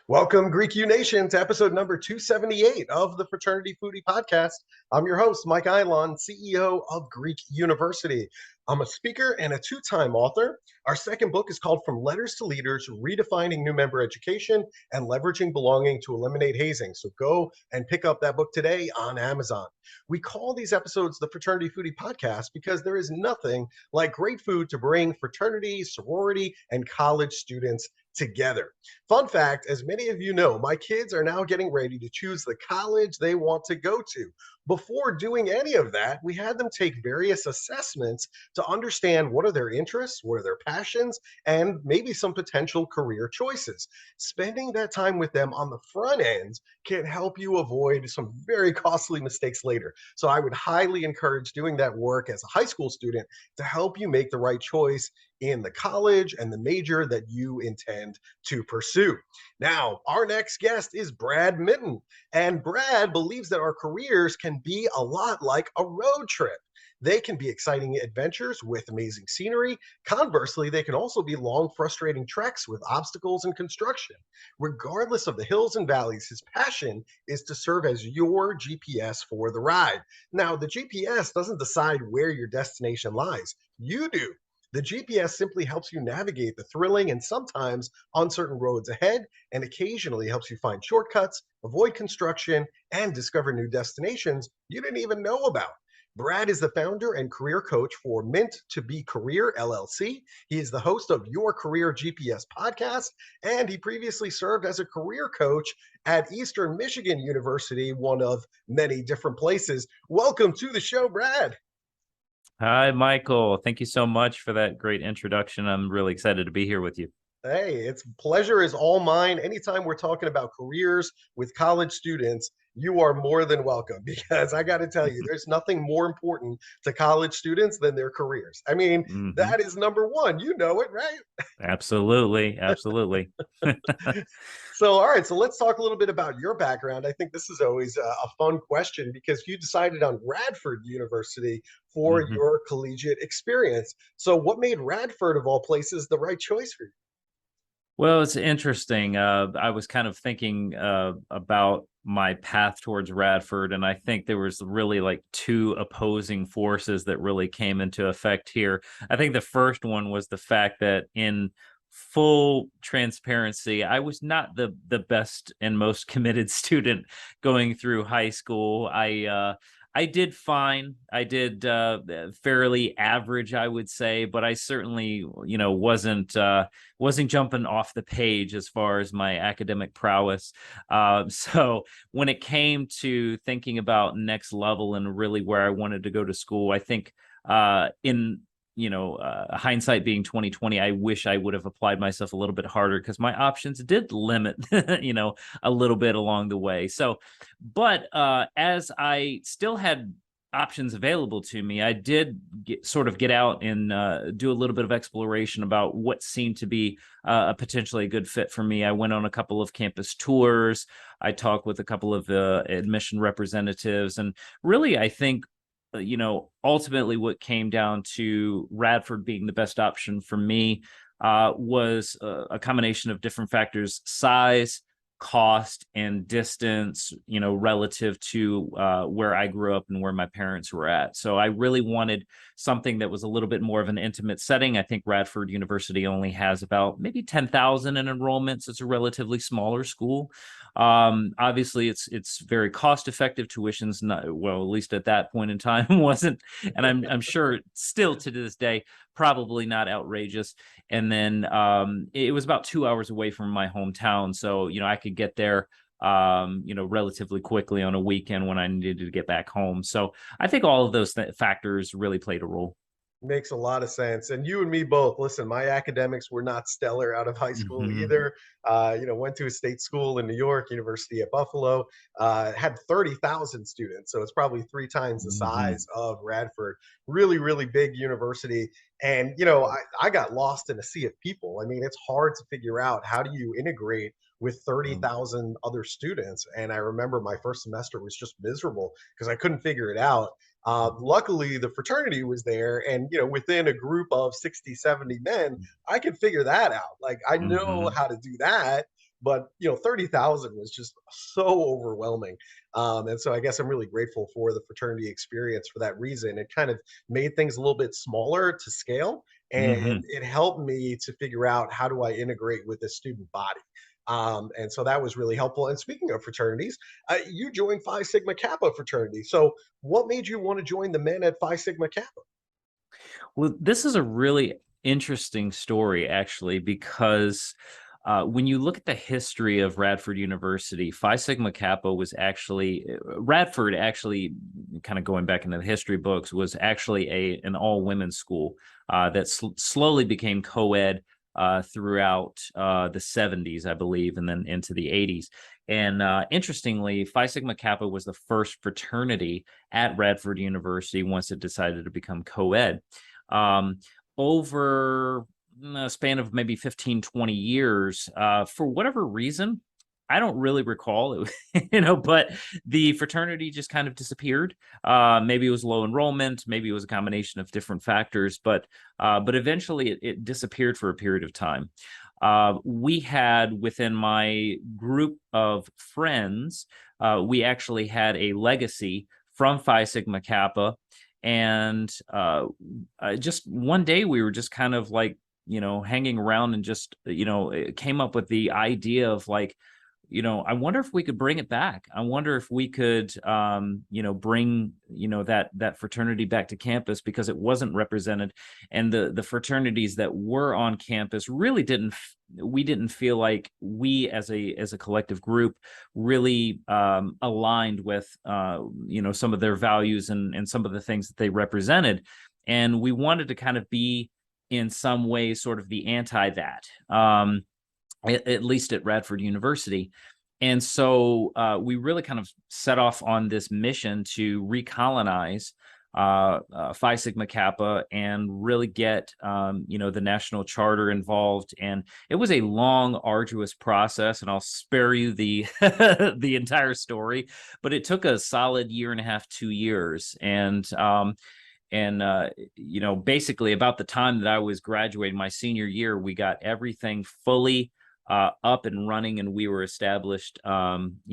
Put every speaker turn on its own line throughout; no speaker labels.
Welcome, Greek U Nation, to episode number 278 of the Fraternity Foodie Podcast. I'm your host, Mike Eilon, CEO of Greek University. I'm a speaker and a two-time author. Our second book is called From Letters to Leaders, Redefining New Member Education and Leveraging Belonging to Eliminate Hazing. So go and pick up that book today on Amazon. We call these episodes the Fraternity Foodie Podcast because there is nothing like great food to bring fraternity, sorority, and college students together. Fun fact, as many of you know, my kids are now getting ready to choose the college they want to go to. Before doing any of that, we had them take various assessments to understand what are their interests, what are their passions, and maybe some potential career choices. Spending that time with them on the front end can help you avoid some very costly mistakes later. So I would highly encourage doing that work as a high school student to help you make the right choice in the college and the major that you intend to pursue. Now, our next guest is Brad Minton, and Brad believes that our careers can be a lot like a road trip. They can be exciting adventures with amazing scenery. Conversely, they can also be long, frustrating treks with obstacles and construction. Regardless of the hills and valleys, his passion is to serve as your GPS for the ride. Now, the GPS doesn't decide where your destination lies. You do. The GPS simply helps you navigate the thrilling and sometimes uncertain roads ahead, and occasionally helps you find shortcuts, avoid construction, and discover new destinations you didn't even know about. Brad is the founder and career coach for Mint to Be Career LLC. He is the host of Your Career GPS podcast, and he previously served as a career coach at Eastern Michigan University, one of many different places. Welcome to the show, Brad.
Hi, Michael. Thank you so much for that great introduction. I'm really excited to be here with you.
Hey, it's pleasure is all mine. Anytime we're talking about careers with college students, you are more than welcome, because I got to tell you, there's nothing more important to college students than their careers. I mean, that is number one. You know it, right?
Absolutely. Absolutely.
So, all right. So let's talk a little bit about your background. I think this is always a fun question because you decided on Radford University for your collegiate experience. So what made Radford, of all places, the right choice for you?
Well, it's interesting. I was kind of thinking about my path towards Radford, and I think there was really like two opposing forces that really came into effect here. I think the first one was the fact that, in full transparency, I was not the best and most committed student going through high school. I did fine. I did fairly average, I would say, but I certainly, wasn't jumping off the page as far as my academic prowess. So when it came to thinking about next level and really where I wanted to go to school, I think in hindsight being 2020, I wish I would have applied myself a little bit harder, because my options did limit, a little bit along the way. So, but as I still had options available to me, I did get out and do a little bit of exploration about what seemed to be potentially a good fit for me. I went on a couple of campus tours. I talked with a couple of admission representatives, and really, I think ultimately what came down to Radford being the best option for me was a combination of different factors: size, cost, and distance, relative to where I grew up and where my parents were at. So I really wanted something that was a little bit more of an intimate setting. I think Radford University only has about maybe 10,000 in enrollments. It's a relatively smaller school. Obviously, it's very cost effective. Tuition's not, well, at least at that point in time, wasn't, and I'm sure still to this day, probably not outrageous. And then it was about 2 hours away from my hometown, so I could get there relatively quickly on a weekend when I needed to get back home. So I think all of those factors really played a role.
Makes a lot of sense. And you and me both. Listen, my academics were not stellar out of high school either. Went to a state school in New York, University at Buffalo, had 30,000 students. So it's probably 3 times the size of Radford. Really, really big university. And, I got lost in a sea of people. I mean, it's hard to figure out, how do you integrate with
Mm.
30,000 other students. And I remember my first semester was just miserable because I couldn't figure it out. Luckily, the fraternity was there, and within a group of 60, 70 men, I could figure that out. Like, I know
Mm-hmm.
how to do that, but 30,000 was just so overwhelming. And so I guess I'm really grateful for the fraternity experience for that reason. It kind of made things a little bit smaller to scale, and
Mm-hmm.
it helped me to figure out how do I integrate with the student body. And so that was really helpful. And speaking of fraternities, you joined Phi Sigma Kappa fraternity. So what made you want to join the men at Phi Sigma Kappa?
Well, this is a really interesting story, actually, because when you look at the history of Radford University, Phi Sigma Kappa was actually Radford. Actually, kind of going back into the history books, was actually an all women's school that slowly became co-ed throughout the 70s, I believe, and then into the 80s. And interestingly, Phi Sigma Kappa was the first fraternity at Radford University once it decided to become co-ed. um, Over a span of maybe 15, 20 years, for whatever reason, I don't really recall it, but the fraternity just kind of disappeared. Maybe it was low enrollment, maybe it was a combination of different factors, but eventually it disappeared for a period of time. We had within my group of friends, we actually had a legacy from Phi Sigma Kappa. And just one day we were just kind of like, hanging around and just, it came up with the idea of like, I wonder if we could bring it back. I wonder if we could, bring, that fraternity back to campus because it wasn't represented, and the fraternities that were on campus really we didn't feel like we as a collective group really aligned with, some of their values and some of the things that they represented, and we wanted to kind of be in some way sort of the anti that. At least at Radford University. And so we really kind of set off on this mission to recolonize Phi Sigma Kappa and really get, the national charter involved. And it was a long, arduous process, and I'll spare you the the entire story. But it took a solid year and a half, 2 years, and basically about the time that I was graduating my senior year, we got everything fully up and running, and we were established, new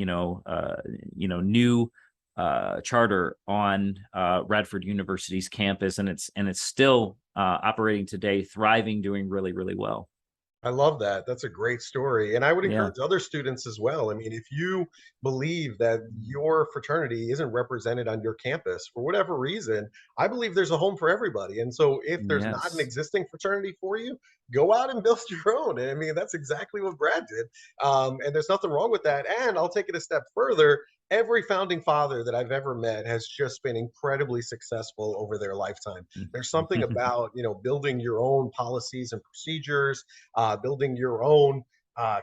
charter on Radford University's campus, and it's still operating today, thriving, doing really, really well.
I love that. That's a great story. And I would
Yeah.
encourage other students as well. I mean, if you believe that your fraternity isn't represented on your campus for whatever reason, I believe there's a home for everybody. And so if there's not an
Yes.
existing fraternity for you, go out and build your own. I mean, that's exactly what Brad did. And there's nothing wrong with that. And I'll take it a step further. Every founding father that I've ever met has just been incredibly successful over their lifetime. There's something about, building your own policies and procedures, building your own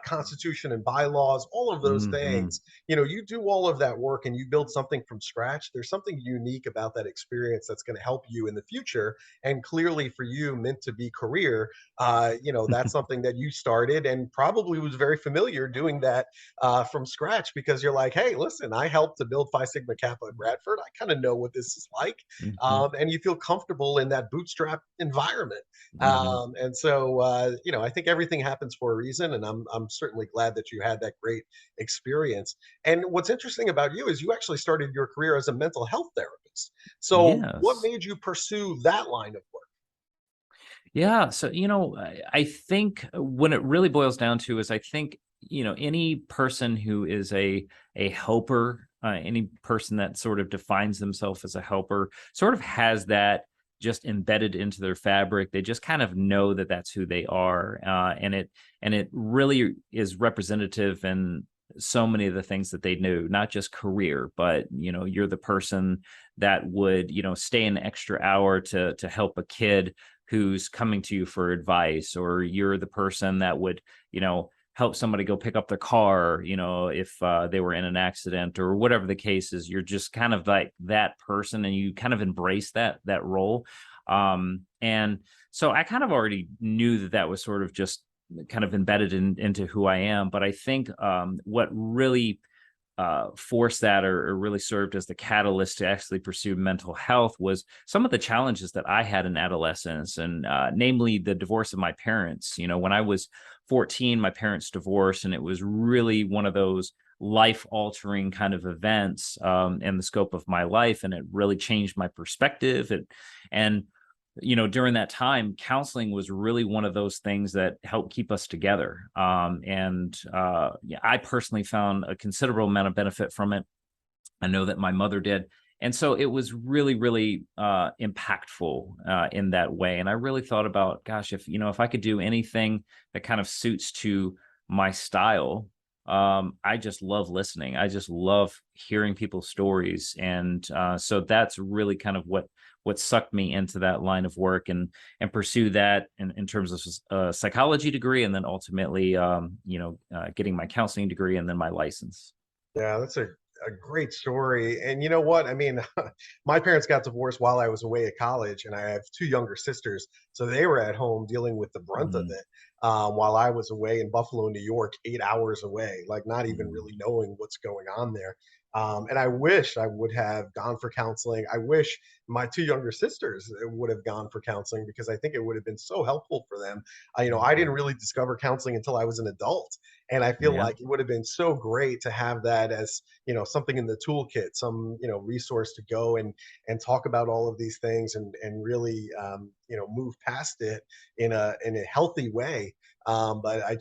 constitution and bylaws, all of those
Hmm.
things. You do all of that work and you build something from scratch. There's something unique about that experience that's going to help you in the future. And clearly for you, meant to be career, that's something that you started and probably was very familiar doing that from scratch because you're like, hey, listen, I helped to build Phi Sigma Kappa at Radford. I kind of know what this is like.
Hmm.
And you feel comfortable in that bootstrap environment.
Hmm.
And so, I think everything happens for a reason, and I'm certainly glad that you had that great experience. And what's interesting about you is you actually started your career as a mental health therapist. So, what
Yes.
made you pursue that line of work?
Yeah. So, I think when it really boils down to is I think, any person who is a helper, any person that sort of defines themselves as a helper sort of has that just embedded into their fabric. They just kind of know that that's who they are. And it really is representative in so many of the things that they do, not just career, but, you're the person that would, stay an extra hour to help a kid who's coming to you for advice, or you're the person that would, help somebody go pick up their car, if they were in an accident or whatever the case is. You're just kind of like that person, and you kind of embrace that role. And so I kind of already knew that that was sort of just kind of embedded into who I am. But I think what really forced that, or really served as the catalyst to actually pursue mental health, was some of the challenges that I had in adolescence, and namely the divorce of my parents. When I was 14, my parents divorced, and it was really one of those life-altering kind of events in the scope of my life, and it really changed my perspective. And during that time, counseling was really one of those things that helped keep us together. Yeah, I personally found a considerable amount of benefit from it. I know that my mother did. And so it was really, really impactful in that way. And I really thought about, gosh, if I could do anything that kind of suits to my style, I just love listening. I just love hearing people's stories. And so that's really kind of what sucked me into that line of work, and pursue that in terms of a psychology degree, and then ultimately, getting my counseling degree and then my license.
Yeah, that's a great story. And you know what? I mean, my parents got divorced while I was away at college, and I have two younger sisters. So they were at home dealing with the brunt of
Mm,
it while I was away in Buffalo, New York, 8 hours away, like not even
mm,
really knowing what's going on there. And I wish I would have gone for counseling. I wish my two younger sisters would have gone for counseling, because I think it would have been so helpful for them. I didn't really discover counseling until I was an adult. And I feel
yeah.
like it would have been so great to have that as, something in the toolkit, some, resource to go and talk about all of these things, and really, move past it in a healthy way. But I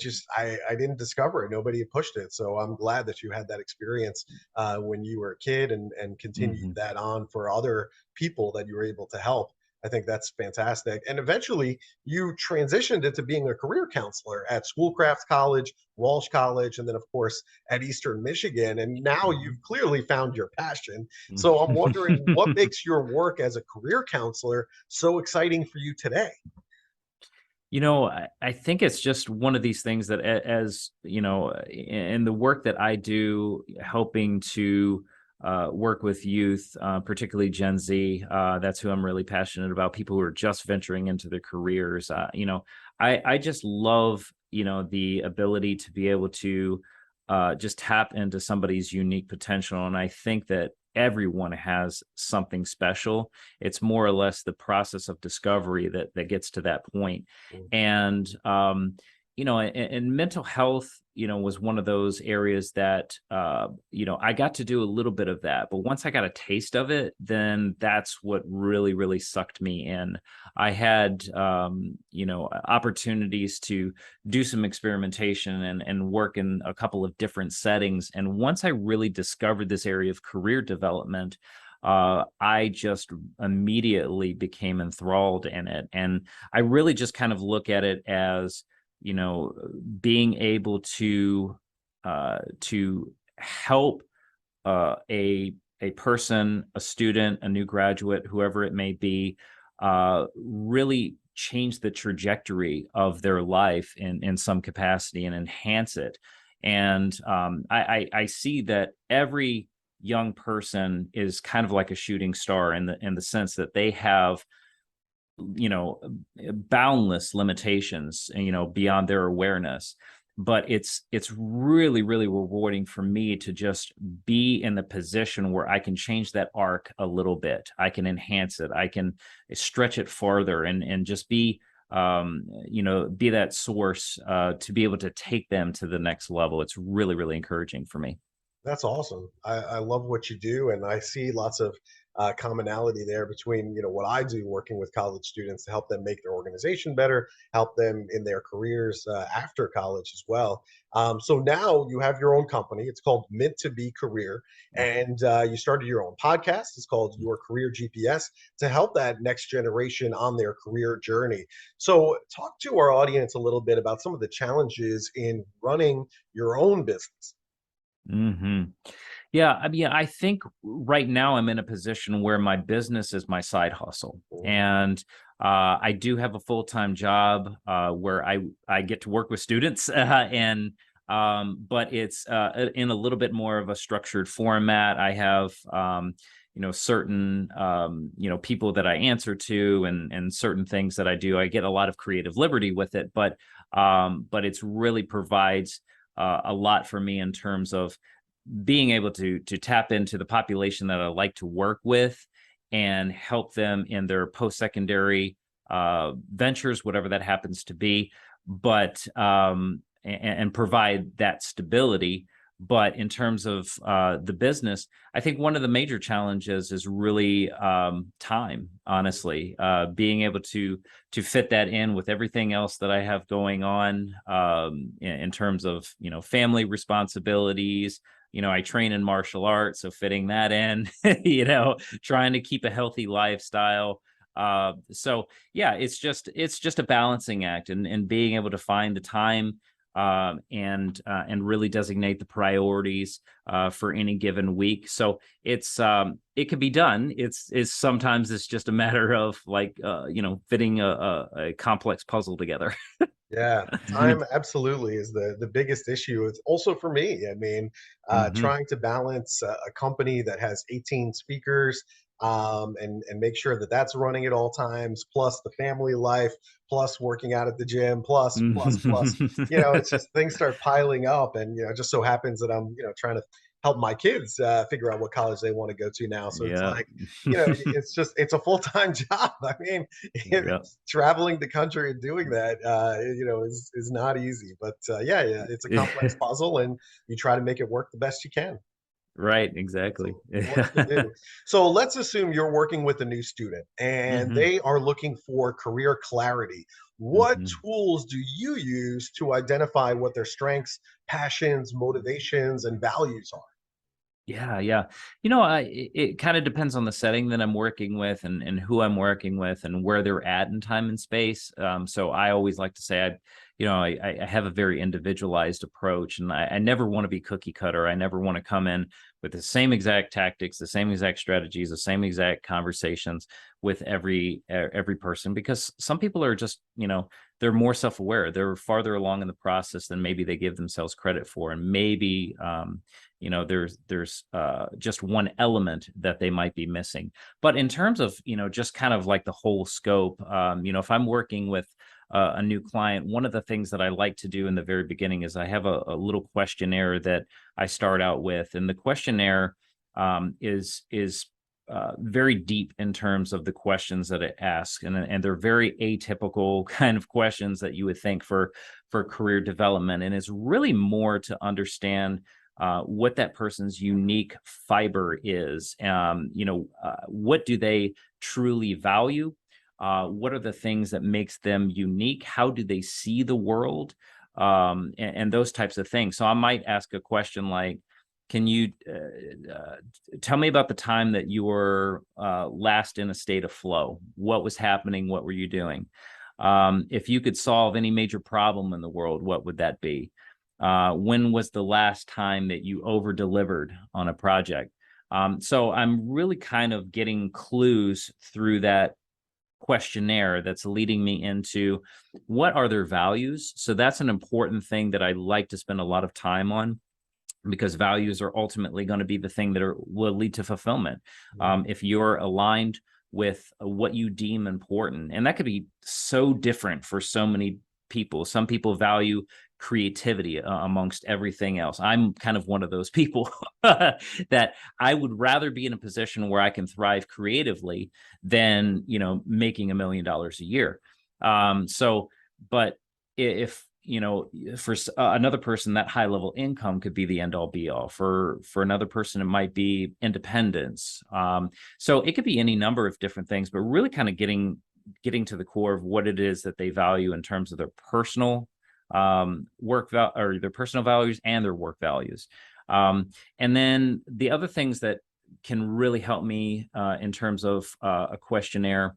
didn't discover it. Nobody had pushed it. So I'm glad that you had that experience when you were a kid, and continued
Mhm.
that on for other people that you were able to help. I think that's fantastic. And eventually you transitioned into being a career counselor at Schoolcraft College, Walsh College, and then, of course, at Eastern Michigan. And now you've clearly found your passion. So I'm wondering, what makes your work as a career counselor so exciting for you today?
I think it's just one of these things that, as in the work that I do, helping to work with youth, particularly Gen Z. That's who I'm really passionate about. People who are just venturing into their careers. I just love the ability to be able to just tap into somebody's unique potential, and I think that everyone has something special. It's more or less the process of discovery that gets to that point. And and mental health, was one of those areas that I got to do a little bit of that. But once I got a taste of it, then that's what really, really sucked me in. I had opportunities to do some experimentation and work in a couple of different settings. And once I really discovered this area of career development, I just immediately became enthralled in it. And I really just kind of look at it as, being able to help a person, a student, a new graduate, whoever it may be, really change the trajectory of their life in some capacity and enhance it. And I see that every young person is kind of like a shooting star in the sense that they have you know boundless limitations, beyond their awareness. But it's really, really rewarding for me to just be in the position where I can change that arc a little bit. I can enhance it, I can stretch it farther, and just be that source to be able to take them to the next level. It's really, really encouraging for me.
That's awesome. I love what you do, and I see lots of commonality there between what I do working with college students to help them make their organization better, help them in their careers after college as well. So now you have your own company. It's called Mint to Be Career, and you started your own podcast. It's called Your Career GPS, to help that next generation on their career journey. So talk to our audience a little bit about some of the challenges in running your own business.
Hmm. Yeah, I mean, I think right now I'm in a position where my business is my side hustle, and I do have a full-time job where I get to work with students, and but it's in a little bit more of a structured format. I have certain people that I answer to, and certain things that I do. I get a lot of creative liberty with it, but it's really provides a lot for me in terms of being able to tap into the population that I like to work with and help them in their post-secondary ventures, whatever that happens to be, but and provide that stability. But in terms of the business, I think one of the major challenges is really time, honestly, being able to fit that in with everything else that I have going on in terms of, family responsibilities. I train in martial arts, so fitting that in, trying to keep a healthy lifestyle. So yeah, it's just a balancing act, and being able to find the time and really designate the priorities for any given week. So it could be done. It's sometimes it's just a matter of fitting a complex puzzle together.
Yeah, time absolutely is the biggest issue. It's also for me. I mean,
Hmm.
trying to balance a company that has 18 speakers, and make sure that that's running at all times, plus the family life, plus working out at the gym, plus. It's just things start piling up, and it just so happens that I'm trying to help my kids figure out what college they want to go to now. So it's
Yeah.
like, it's a full-time job. I mean,
Yeah.
traveling the country and doing that, is not easy. But yeah, it's a complex puzzle, and you try to make it work the best you can.
Right. Exactly.
So what to do? So let's assume you're working with a new student and
Hmm.
they are looking for career clarity. What
Hmm.
tools do you use to identify what their strengths, passions, motivations, and values are?
Yeah, yeah. It kind of depends on the setting that I'm working with, and who I'm working with, and where they're at in time and space. So I always like to say I have a very individualized approach, and I never want to be cookie cutter. I never want to come in with the same exact tactics, the same exact strategies, the same exact conversations with every person, because some people are just, they're more self-aware. They're farther along in the process than maybe they give themselves credit for, and maybe there's just one element that they might be missing. But in terms of just kind of like the whole scope, if I'm working with a new client, one of the things that I like to do in the very beginning is I have a little questionnaire that I start out with, and the questionnaire is very deep in terms of the questions that it asks, and they're very atypical kind of questions that you would think for career development, and it's really more to understand what that person's unique fiber is. What do they truly value? What are the things that makes them unique? How do they see the world? And those types of things. So I might ask a question like, can you tell me about the time that you were last in a state of flow? What was happening? What were you doing? If you could solve any major problem in the world, what would that be? When was the last time that you over delivered on a project? So I'm really kind of getting clues through that questionnaire that's leading me into what are their values. So that's an important thing that I like to spend a lot of time on, because values are ultimately going to be the thing that will lead to fulfillment. If you're aligned with what you deem important, and that could be so different for so many people. Some people value creativity amongst everything else. I'm kind of one of those people that I would rather be in a position where I can thrive creatively than making $1 million a year. But if for another person, that high level income could be the end all be all. For another person, it might be independence. So it could be any number of different things, but really kind of getting to the core of what it is that they value in terms of their personal or their personal values and their work values. And then the other things that can really help me in terms of a questionnaire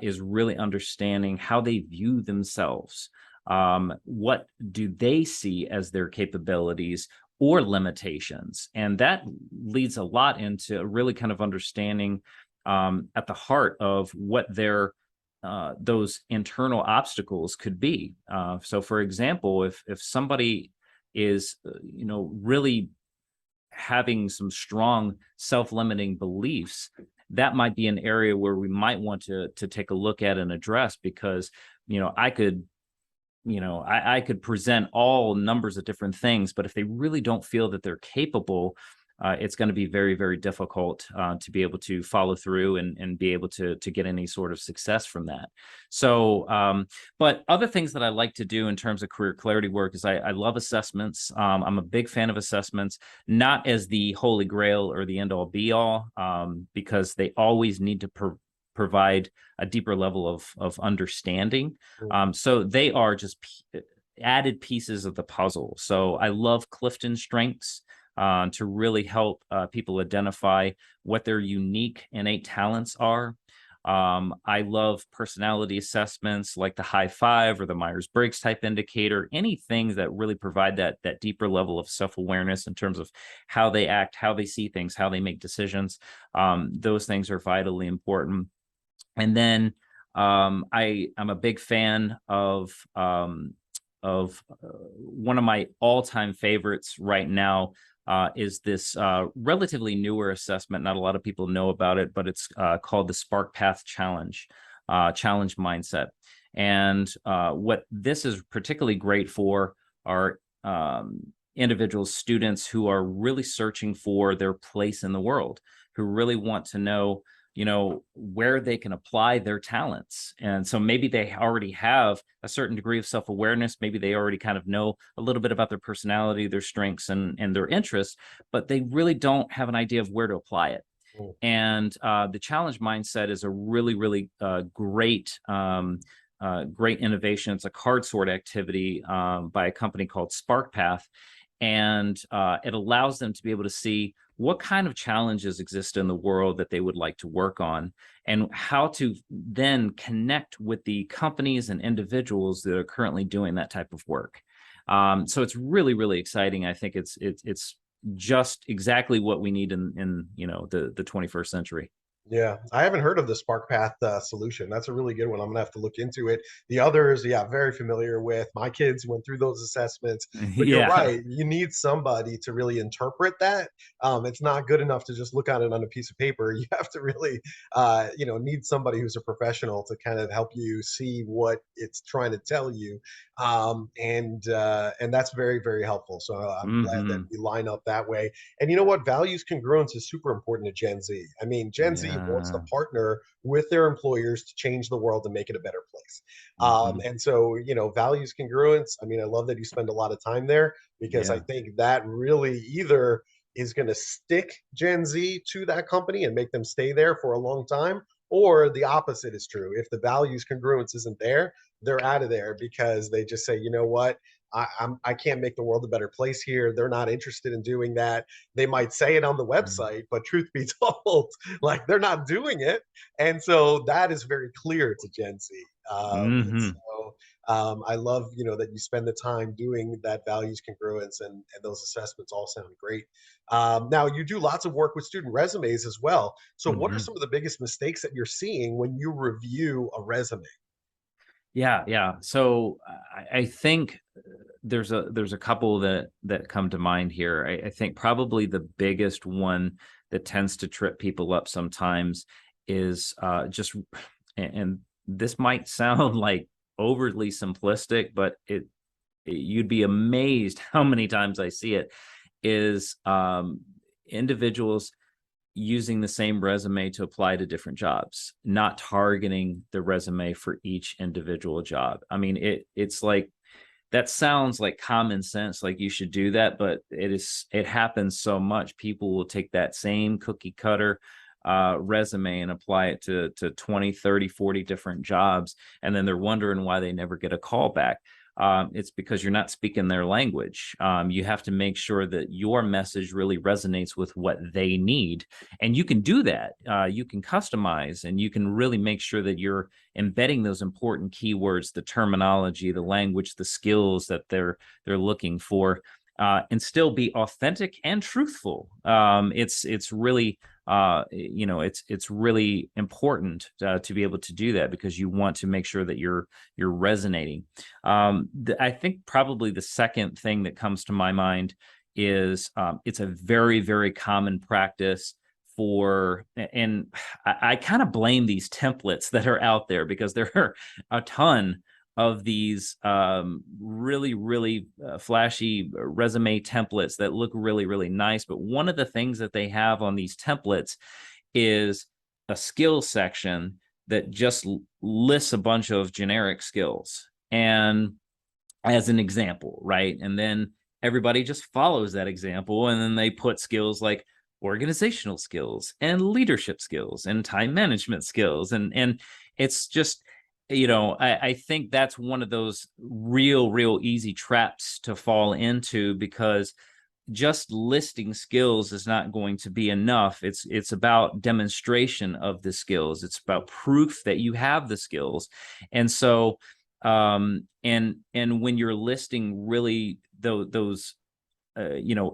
is really understanding how they view themselves. What do they see as their capabilities or limitations? And that leads a lot into really kind of understanding at the heart of what those internal obstacles could be. So, for example, if somebody is, really having some strong self-limiting beliefs, that might be an area where we might want to take a look at and address, because I could present all numbers of different things, but if they really don't feel that they're capable, it's going to be very, very difficult to be able to follow through and be able to get any sort of success from that. So, but other things that I like to do in terms of career clarity work is I love assessments. I'm a big fan of assessments, not as the holy grail or the end all be all, because they always need to provide a deeper level of understanding. So they are just added pieces of the puzzle. So I love Clifton strengths to really help people identify what their unique innate talents are. I love personality assessments like the High Five or the Myers-Briggs type indicator, anything that really provide that deeper level of self-awareness in terms of how they act, how they see things, how they make decisions. Those things are vitally important. And then I'm a big fan of one of my all-time favorites right now is this relatively newer assessment. Not a lot of people know about it, but it's called the Spark Path Challenge Mindset. And what this is particularly great for are individuals, students who are really searching for their place in the world, who really want to know where they can apply their talents. And so maybe they already have a certain degree of self-awareness. Maybe they already kind of know a little bit about their personality, their strengths, and their interests, but they really don't have an idea of where to apply it. And the challenge mindset is a really, really great innovation. It's a card sort activity by a company called Spark Path. And it allows them to be able to see what kind of challenges exist in the world that they would like to work on, and how to then connect with the companies and individuals that are currently doing that type of work. So it's really, really exciting. I think it's just exactly what we need in the 21st century.
Yeah, I haven't heard of the Spark Path solution. That's a really good one. I'm gonna have to look into it. The others, yeah, very familiar with. My kids went through those assessments, but you're
Yeah.
right. You need somebody to really interpret that. It's not good enough to just look at it on a piece of paper. You have to really, need somebody who's a professional to kind of help you see what it's trying to tell you, and that's very, very helpful. So I'm glad that we line up that way. And you know what? Values congruence is super important to Gen Z. I mean, Gen Z wants to
Yeah.
partner with their employers to change the world and make it a better place.
Mhm.
And so, values congruence. I mean, I love that you spend a lot of time there, because I
Yeah.
think that really either is going to stick Gen Z to that company and make them stay there for a long time, or the opposite is true. If the values congruence isn't there, they're out of there because they just say, you know what, I can't make the world a better place here. They're not interested in doing that. They might say it on the website, but truth be told, like, they're not doing it. And so that is very clear to Gen Z. And
Mm-hmm.
so I love, that you spend the time doing that values congruence, and those assessments all sound great. Now, you do lots of work with student resumes as well. So what are
Mm-hmm.
some of the biggest mistakes that you're seeing when you review a resume?
Yeah. So I think there's a couple that come to mind here. I think probably the biggest one that tends to trip people up sometimes is just, and this might sound like overly simplistic, but you'd be amazed how many times I see it, is individuals using the same resume to apply to different jobs, not targeting the resume for each individual job. I mean, it's like, that sounds like common sense, like you should do that, but it happens so much. People will take that same cookie cutter resume and apply it to 20, 30, 40 different jobs, and then they're wondering why they never get a call back. It's because you're not speaking their language. You have to make sure that your message really resonates with what they need. And you can do that. You can customize, and you can really make sure that you're embedding those important keywords, the terminology, the language, the skills that they're looking for, and still be authentic and truthful. It's really it's really important to be able to do that, because you want to make sure that you're resonating. I think probably the second thing that comes to my mind is it's a very, very common practice for, and I kind of blame these templates that are out there, because there are a ton of these really, really flashy resume templates that look really, really nice. But one of the things that they have on these templates is a skills section that just lists a bunch of generic skills, and as an example, right? And then everybody just follows that example, and then they put skills like organizational skills and leadership skills and time management skills, and it's just, I think that's one of those real easy traps to fall into, because just listing skills is not going to be enough. It's about demonstration of the skills. It's about proof that you have the skills. And so and when you're listing really those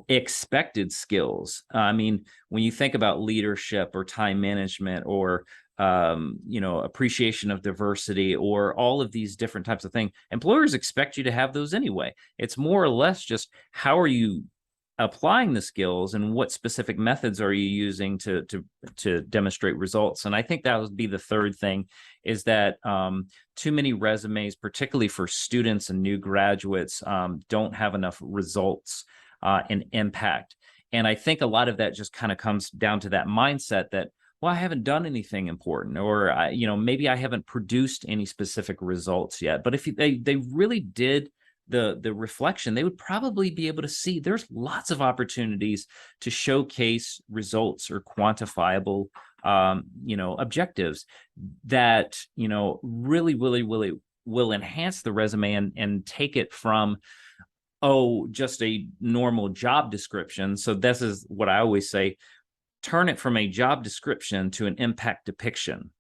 expected skills, I mean, when you think about leadership or time management or appreciation of diversity or all of these different types of things, employers expect you to have those anyway. It's more or less just how are you applying the skills and what specific methods are you using to demonstrate results. And I think that would be the third thing, is that too many resumes, particularly for students and new graduates, don't have enough results and impact. And I think a lot of that just kind of comes down to that mindset that, well, I haven't done anything important, or maybe I haven't produced any specific results yet. But if they really did the reflection, they would probably be able to see there's lots of opportunities to showcase results or quantifiable objectives that really will enhance the resume and take it from, oh, just a normal job description. So this is what I always say: turn it from a job description to an impact depiction.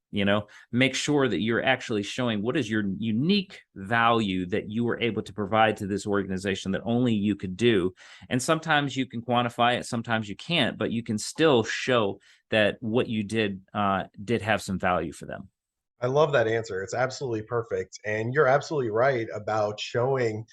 Make sure that you're actually showing what is your unique value that you were able to provide to this organization that only you could do. And sometimes you can quantify it, sometimes you can't, but you can still show that what you did have some value for them.
I love that answer. It's absolutely perfect. And you're absolutely right about showing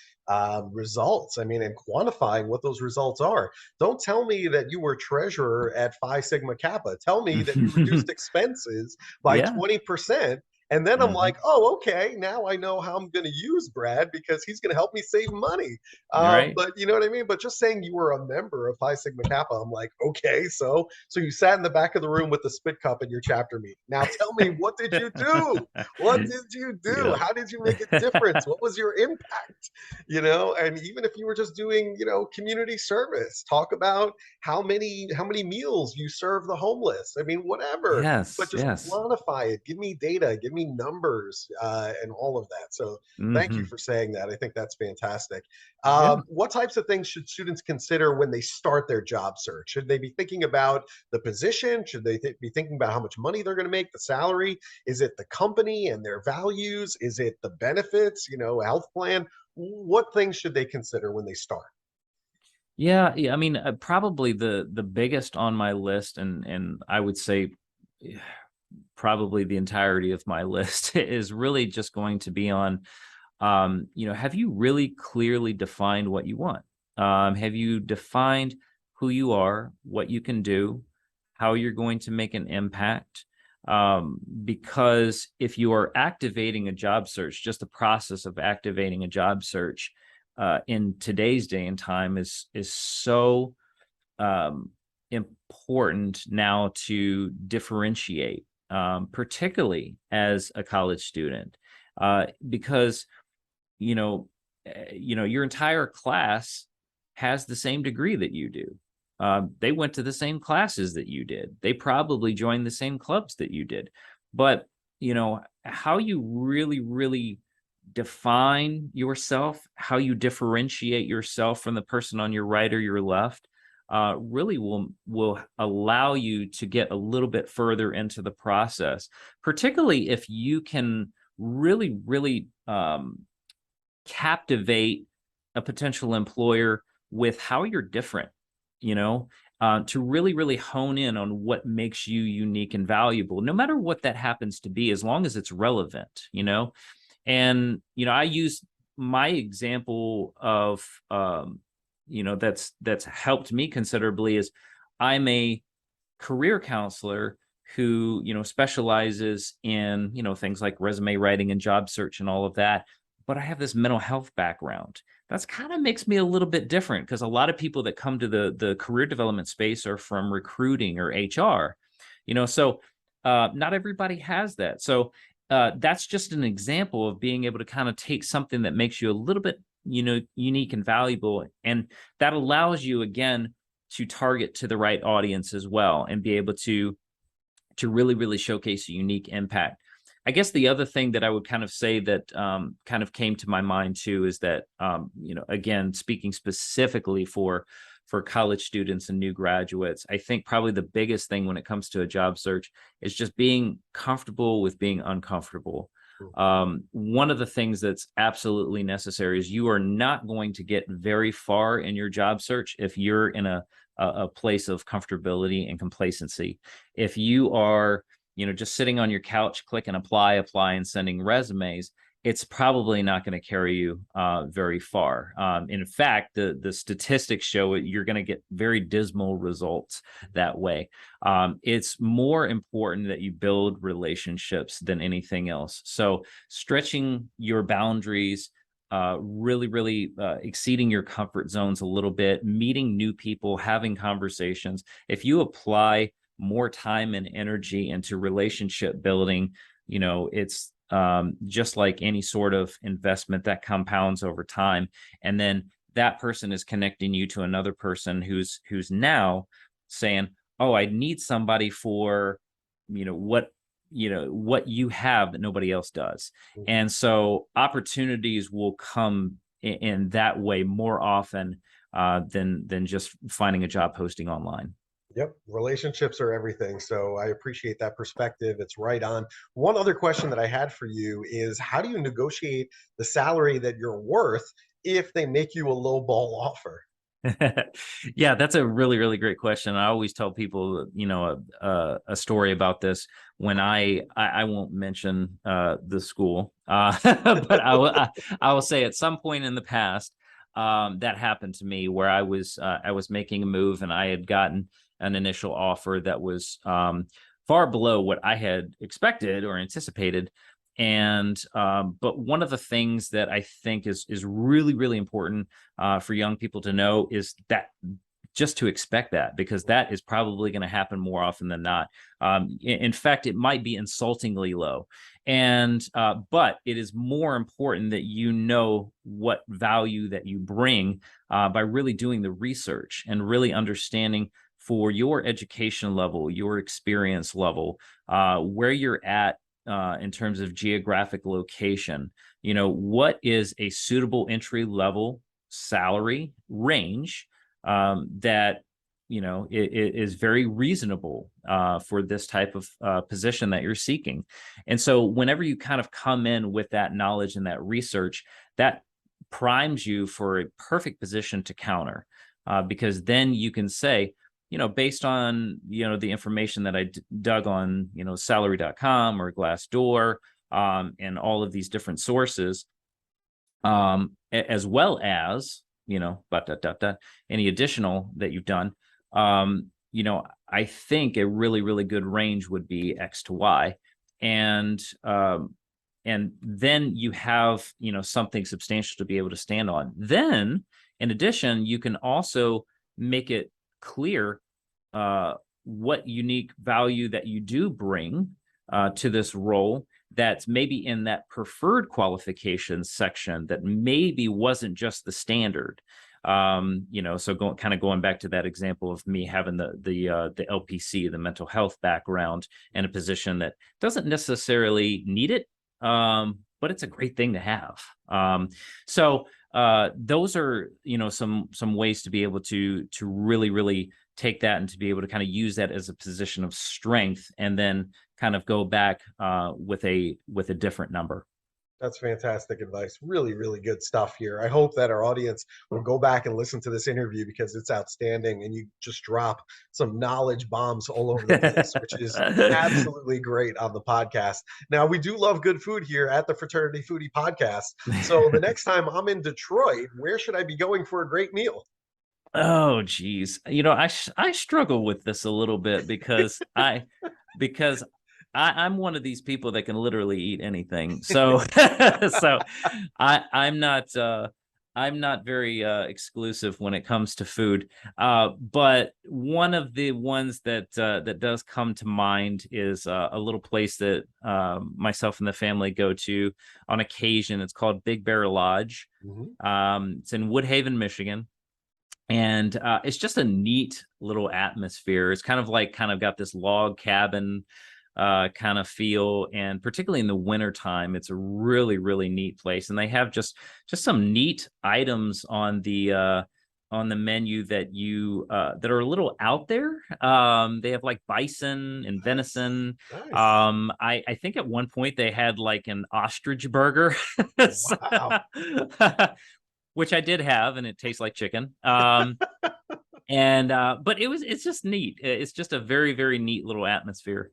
results. I mean, and quantifying what those results are. Don't tell me that you were treasurer at Phi Sigma Kappa. Tell me that you reduced expenses by
Yeah.
20%. And then I'm
Mm-hmm.
like, oh, okay, now I know how I'm going to use Brad because he's going to help me save money.
All right.
But you know what I mean? But just saying you were a member of Phi Sigma Kappa, I'm like, okay, so you sat in the back of the room with the spit cup in your chapter meeting. Now tell me, what did you do? What did you do?
Yeah.
How did you make a difference? What was your impact? And even if you were just doing, community service, talk about how many meals you serve the homeless. I mean, whatever, but
Yes.
just
Yes.
quantify it. Give me data, give me numbers, and all of that. So thank you
Mm-hmm.
for saying that. I think that's fantastic.
Yeah.
What types of things should students consider when they start their job search? Should they be thinking about the position? Should they be thinking about how much money they're going to make, the salary? Is it the company and their values? Is it the benefits, health plan? What things should they consider when they start?
Yeah, I mean, probably the biggest on my list, and I would say probably the entirety of my list is really just going to be on, have you really clearly defined what you want? Have you defined who you are, what you can do, how you're going to make an impact? Because if you are activating a job search, just the process of activating a job search in today's day and time is so important now to differentiate, particularly as a college student, because you know your entire class has the same degree that you do. They went to the same classes that you did. They probably joined the same clubs that you did. But how you really define yourself, how you differentiate yourself from the person on your right or your left, really will allow you to get a little bit further into the process, particularly if you can really captivate a potential employer with how you're different, to really hone in on what makes you unique and valuable, no matter what that happens to be, as long as it's relevant. And I use my example of that's helped me considerably is I'm a career counselor who specializes in things like resume writing and job search and all of that, but I have this mental health background. That's kind of makes me a little bit different, because a lot of people that come to the career development space are from recruiting or HR, so not everybody has that. So that's just an example of being able to kind of take something that makes you a little bit unique and valuable, and that allows you again to target to the right audience as well, and be able to really, really showcase a unique impact. I guess the other thing that I would kind of say that kind of came to my mind too is that, again, speaking specifically for college students and new graduates, I think probably the biggest thing when it comes to a job search is just being comfortable with being uncomfortable. One of the things that's absolutely necessary is you are not going to get very far in your job search if you're in a place of comfortability and complacency. If you are, just sitting on your couch, clicking apply, and sending resumes, it's probably not going to carry you very far. In fact, the statistics show it, you're going to get very dismal results that way. It's more important that you build relationships than anything else. So stretching your boundaries, really, really exceeding your comfort zones a little bit, meeting new people, having conversations. If you apply more time and energy into relationship building, it's just like any sort of investment that compounds over time. And then that person is connecting you to another person who's now saying, oh, I need somebody for, what you have that nobody else does. And so opportunities will come in that way more often than just finding a job posting online.
Yep. Relationships are everything. So I appreciate that perspective. It's right on. One other question that I had for you is, how do you negotiate the salary that you're worth if they make you a low ball offer?
Yeah, that's a really, really great question. I always tell people, a story about this when I won't mention the school, but I will say at some point in the past that happened to me, where I was making a move and I had gotten an initial offer that was far below what I had expected or anticipated. And but one of the things that I think is really, really important for young people to know is that just to expect that, because that is probably going to happen more often than not. In fact, it might be insultingly low. And but it is more important that you know what value that you bring by really doing the research and really understanding for your education level, your experience level, where you're at in terms of geographic location. What is a suitable entry level salary range that it is very reasonable for this type of position that you're seeking. And so whenever you kind of come in with that knowledge and that research, that primes you for a perfect position to counter, because then you can say, based on, the information that I dug on, salary.com or Glassdoor, and all of these different sources, as well as, any additional that you've done, I think a really, really good range would be X to Y. And then you have, something substantial to be able to stand on. Then, in addition, you can also make it clear what unique value that you do bring to this role that's maybe in that preferred qualifications section that maybe wasn't just the standard. So going back to that example of me having the LPC, the mental health background, and a position that doesn't necessarily need it, but it's a great thing to have. So those are some ways to be able to really, really take that and to be able to kind of use that as a position of strength, and then kind of go back with a different number.
That's fantastic advice. Really, really good stuff here. I hope that our audience will go back and listen to this interview, because it's outstanding and you just drop some knowledge bombs all over the place, which is absolutely great on the podcast. Now, we do love good food here at the Fraternity Foodie Podcast. So the next time I'm in Detroit, where should I be going for a great meal?
Oh, geez. I struggle with this a little bit because I'm one of these people that can literally eat anything. So so I'm not I'm not very exclusive when it comes to food. But one of the ones that does come to mind is a little place that myself and the family go to on occasion. It's called Big Bear Lodge.
Mhm.
It's in Woodhaven, Michigan, and it's just a neat little atmosphere. It's kind of got this log cabin kind of feel, and particularly in the winter time, it's a really neat place. And they have just some neat items on the menu that are a little out there. They have like bison and
Nice.
venison.
Nice.
I think at one point they had like an ostrich burger. So-
Wow.
which I did have, and it tastes like chicken. And but it's just neat. It's just a very neat little atmosphere.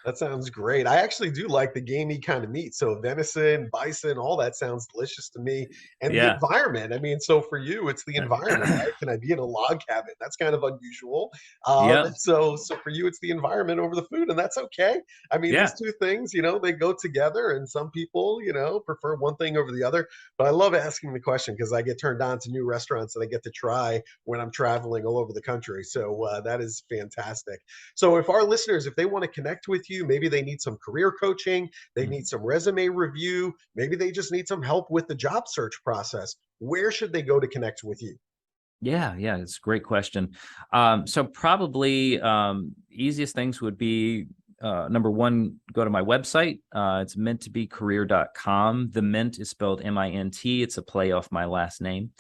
That sounds great. I actually do like the gamey kind of meat. So venison, bison, all that sounds delicious to me. And the
Yeah.
environment. I mean, so for you, it's the environment, right? Can I be in a log cabin? That's kind of unusual.
Yep.
So for you, it's the environment over the food, and that's okay. I mean, these
Yeah.
two things, they go together, and some people, prefer one thing over the other. But I love asking the question because I get turned on to new restaurants that I get to try when I'm traveling all over the country. So that is fantastic. So if our listeners, if they want to connect with you, maybe they need some career coaching, they need some resume review, maybe they just need some help with the job search process, where should they go to connect with you?
Yeah, it's a great question. So probably easiest things would be number one, go to my website. It's menttobecareer.com. The Mint is spelled Mint. It's a play off my last name.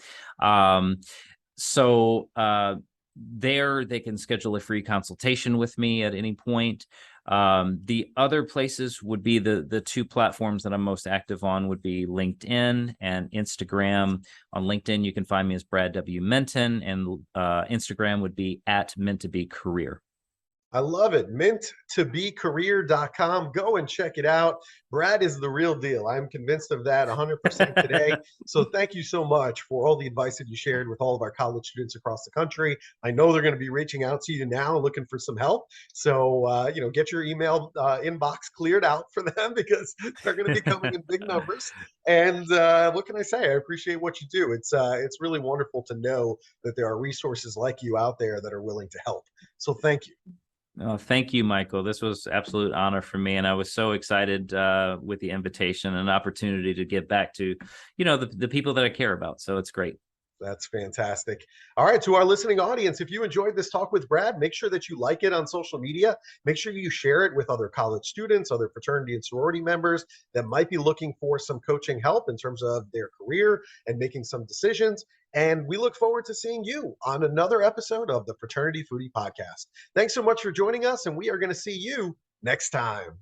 So there they can schedule a free consultation with me at any point. The other places would be the two platforms that I'm most active on would be LinkedIn and Instagram. On LinkedIn, you can find me as Brad W. Minton, and Instagram would be at menttobecareer.
I love it. Menttobecareer.com. Go and check it out. Brad is the real deal. I'm convinced of that 100% today. So thank you so much for all the advice that you shared with all of our college students across the country. I know they're going to be reaching out to you now looking for some help. So, get your email inbox cleared out for them because they're going to be coming in big numbers. And what can I say? I appreciate what you do. It's really wonderful to know that there are resources like you out there that are willing to help. So thank you.
Oh, thank you, Michael. This was absolute honor for me, and I was so excited with the invitation and opportunity to get back to, the people that I care about. So it's great.
That's fantastic. All right, to our listening audience, if you enjoyed this talk with Brad, make sure that you like it on social media. Make sure you share it with other college students, other fraternity and sorority members that might be looking for some coaching help in terms of their career and making some decisions. And we look forward to seeing you on another episode of the Fraternity Foodie Podcast. Thanks so much for joining us, and we are going to see you next time.